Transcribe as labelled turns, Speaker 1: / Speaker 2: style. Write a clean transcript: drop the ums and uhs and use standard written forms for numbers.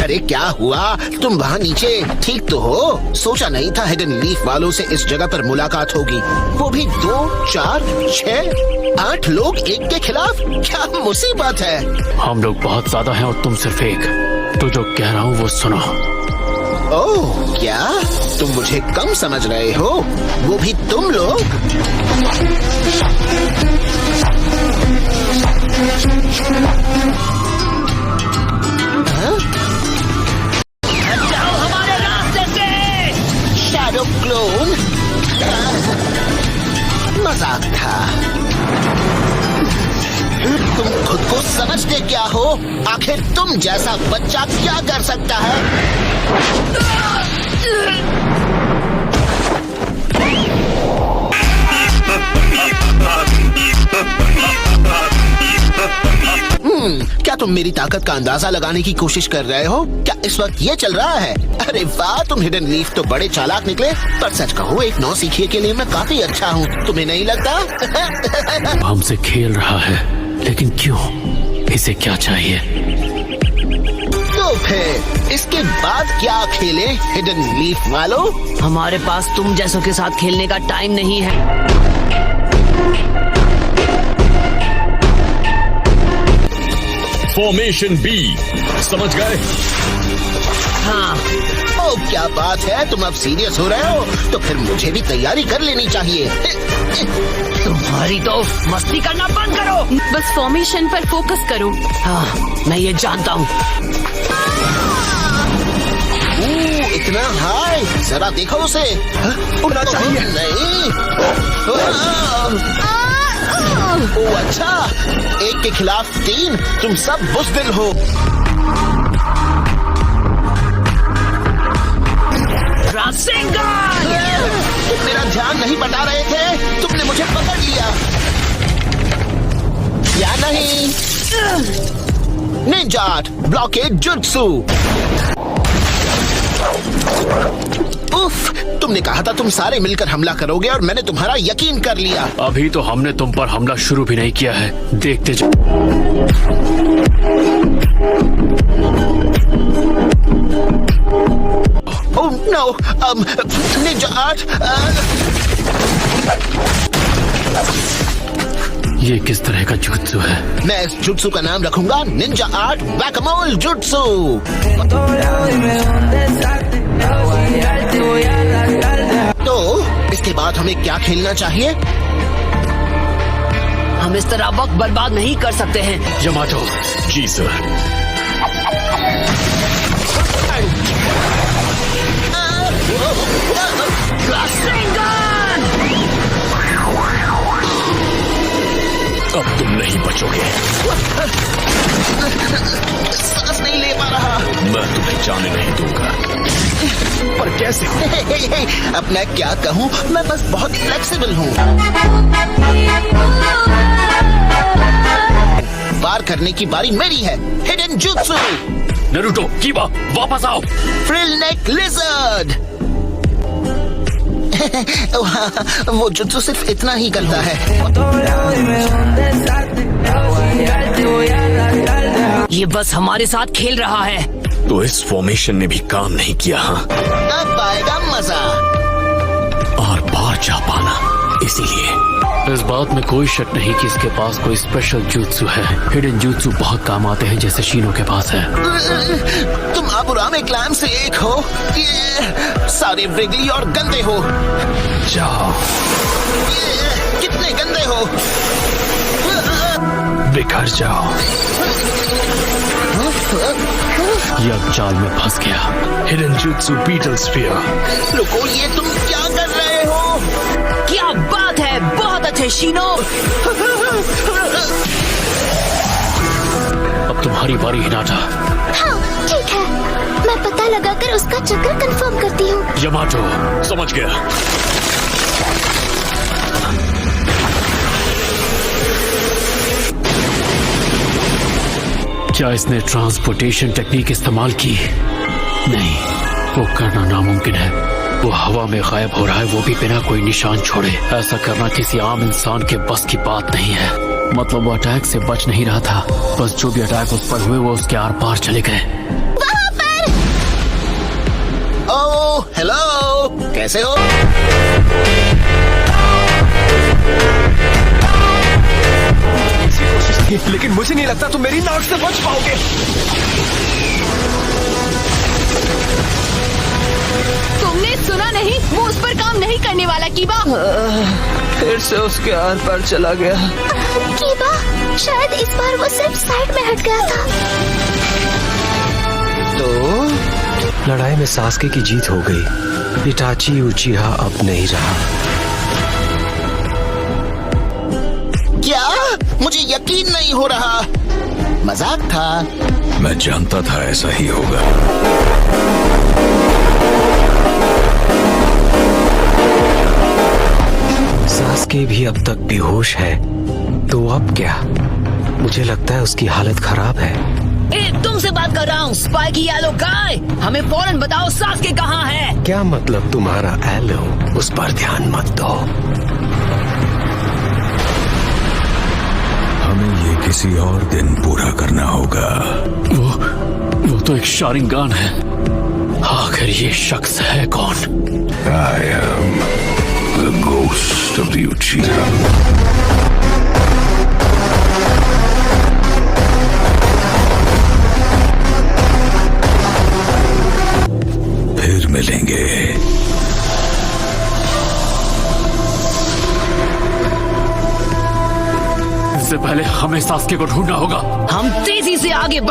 Speaker 1: अरे क्या हुआ? तुम वहाँ नीचे ठीक तो हो? सोचा नहीं था हिडन लीफ वालों से इस जगह पर मुलाकात होगी, वो भी 2, 4, 6, 8 लोग एक के खिलाफ। क्या मुसीबत है।
Speaker 2: हम लोग बहुत ज्यादा हैं और तुम सिर्फ एक। तो जो कह रहा हूँ वो सुनो।
Speaker 1: ओह क्या तुम मुझे कम समझ रहे हो? वो भी तुम लोग? हाँ?
Speaker 3: जाओ हमारे रास्ते से।
Speaker 1: शैडो क्लोन, मजाक था। तुम खुद को समझते क्या हो? आखिर तुम जैसा बच्चा क्या कर सकता है? क्या तुम मेरी ताकत का अंदाजा लगाने की कोशिश कर रहे हो? क्या इस वक्त ये चल रहा है? अरे वाह, तुम हिडन लीफ तो बड़े चालाक निकले। पर सच कहो, एक नौसिखिए के लिए मैं काफी अच्छा हूँ, तुम्हें नहीं लगता?
Speaker 2: हमसे खेल रहा है, लेकिन क्यों? इसे क्या चाहिए?
Speaker 1: तो फिर इसके बाद क्या खेले हिडन लीफ वालों?
Speaker 3: हमारे पास तुम जैसों के साथ खेलने का टाइम नहीं है।
Speaker 4: फॉर्मेशन बी, समझ गए?
Speaker 3: हाँ।
Speaker 1: ओ क्या बात है, तुम अब सीरियस हो रहे हो? तो फिर मुझे भी तैयारी कर लेनी चाहिए।
Speaker 3: तुम्हारी तो मस्ती करना बंद करो।
Speaker 5: बस फॉर्मेशन पर फोकस करो।
Speaker 3: हाँ, मैं ये जानता हूँ।
Speaker 1: इतना हाई, जरा देखो उसे। उड़ना चाहिए। नहीं। ओ अच्छा, एक के खिलाफ 3, तुम सब बुज़दिल हो।
Speaker 3: रासेंगन!
Speaker 1: तुम मेरा ध्यान नहीं बटा रहे थे, तुमने मुझे पकड़ लिया या नहीं? Ninja art, blockade jutsu. उफ, तुमने कहा था तुम सारे मिलकर हमला करोगे और मैंने तुम्हारा यकीन कर लिया।
Speaker 2: अभी तो हमने तुम पर हमला शुरू भी नहीं किया है, देखते जाओ।
Speaker 1: Oh no, ninja art.
Speaker 2: ये किस तरह का जुत्सु है?
Speaker 1: मैं इस जुत्सु का नाम रखूंगा निंजा आर्ट वैक-अ-मोल जुत्सु। तो इसके बाद हमें क्या खेलना चाहिए?
Speaker 3: हम इस तरह वक्त बर्बाद नहीं कर सकते हैं।
Speaker 2: यमाटो।
Speaker 4: जी सर। अब तुम नहीं बचोगे।
Speaker 1: सांस नहीं ले पा रहा।
Speaker 4: मैं तुम्हें जाने नहीं दूंगा। पर कैसे?
Speaker 1: अब मैं क्या कहूँ, मैं बस बहुत फ्लेक्सिबल हूँ। वार करने की बारी मेरी है। Hidden jutsu.
Speaker 2: नारुतो, कीबा, वापस आओ।
Speaker 1: फ्रिल नेक लिजर्ड। वो जुत्सु सिर्फ इतना ही करता है।
Speaker 3: ये बस हमारे साथ खेल रहा है।
Speaker 4: तो इस फॉर्मेशन ने भी काम नहीं किया। हाँ,
Speaker 1: अब आएगा मजा।
Speaker 4: और बाहर जा पाना, इसीलिए
Speaker 2: इस बात में कोई शक नहीं कि इसके पास कोई स्पेशल जुत्सु है। हिडन जुत्सु बहुत काम आते हैं, जैसे शीनो के पास है।
Speaker 1: तुम आबुरामे क्लैन से एक हो। ये सारे वृगली और गंदे हो।
Speaker 4: जाओ।
Speaker 1: ये कितने गंदे हो।
Speaker 4: बिखर जाओ।
Speaker 2: ये अब जाल में फंस गया।
Speaker 4: Hidden jutsu beetle sphere.
Speaker 1: रुको, ये तुम क्या कर रहे हो?
Speaker 3: क्या बात है, बहुत अच्छे शीनो।
Speaker 2: अब तुम्हारी बारी हिनाटा।
Speaker 6: हाँ ठीक है, मैं पता लगाकर उसका चक्कर कंफर्म करती हूँ।
Speaker 2: यमाटो, समझ गया। क्या इसने ट्रांसपोर्टेशन टेक्निक इस्तेमाल की? नहीं, वो करना नामुमकिन है। वो हवा में गायब हो रहा है, वो भी बिना कोई निशान छोड़े। ऐसा करना किसी आम इंसान के बस की बात नहीं है। मतलब वो अटैक से बच नहीं रहा था, बस जो भी अटैक उस पर हुए वो उसके आर पार चले गए।
Speaker 6: वहाँ पर
Speaker 1: कैसे हो?
Speaker 4: लेकिन मुझे नहीं लगता तुम मेरी नाक से बच पाओगे।
Speaker 5: तुमने सुना नहीं? वो उस पर काम नहीं करने वाला कीबा।
Speaker 3: फिर से उसके आर पार चला गया।
Speaker 6: कीबा, शायद इस बार वो सिर्फ साइड में हट गया था।
Speaker 3: तो
Speaker 7: लड़ाई में सास्के की जीत हो गई। इटाची उचिहा अब नहीं रहा।
Speaker 1: क्या? मुझे यकीन नहीं हो रहा। मजाक था।
Speaker 4: मैं जानता था ऐसा ही होगा।
Speaker 7: सास्के भी अब तक बेहोश है, तो अब क्या? मुझे लगता है उसकी हालत खराब है।
Speaker 3: तुमसे बात कर रहा हूँ, स्पाइकी येलो गाय। हमें फौरन बताओ सास्के कहाँ है।
Speaker 7: क्या मतलब तुम्हारा एलो? उस पर ध्यान मत दो।
Speaker 4: हमें ये किसी और दिन पूरा करना होगा।
Speaker 2: वो तो एक शारिंगान है। आखिर ये शख्स है कौन?
Speaker 4: I am the ghost of the Uchiha. फिर मिलेंगे।
Speaker 2: इससे पहले हमें सास्के को ढूंढना होगा।
Speaker 3: हम तेजी से आगे बढ़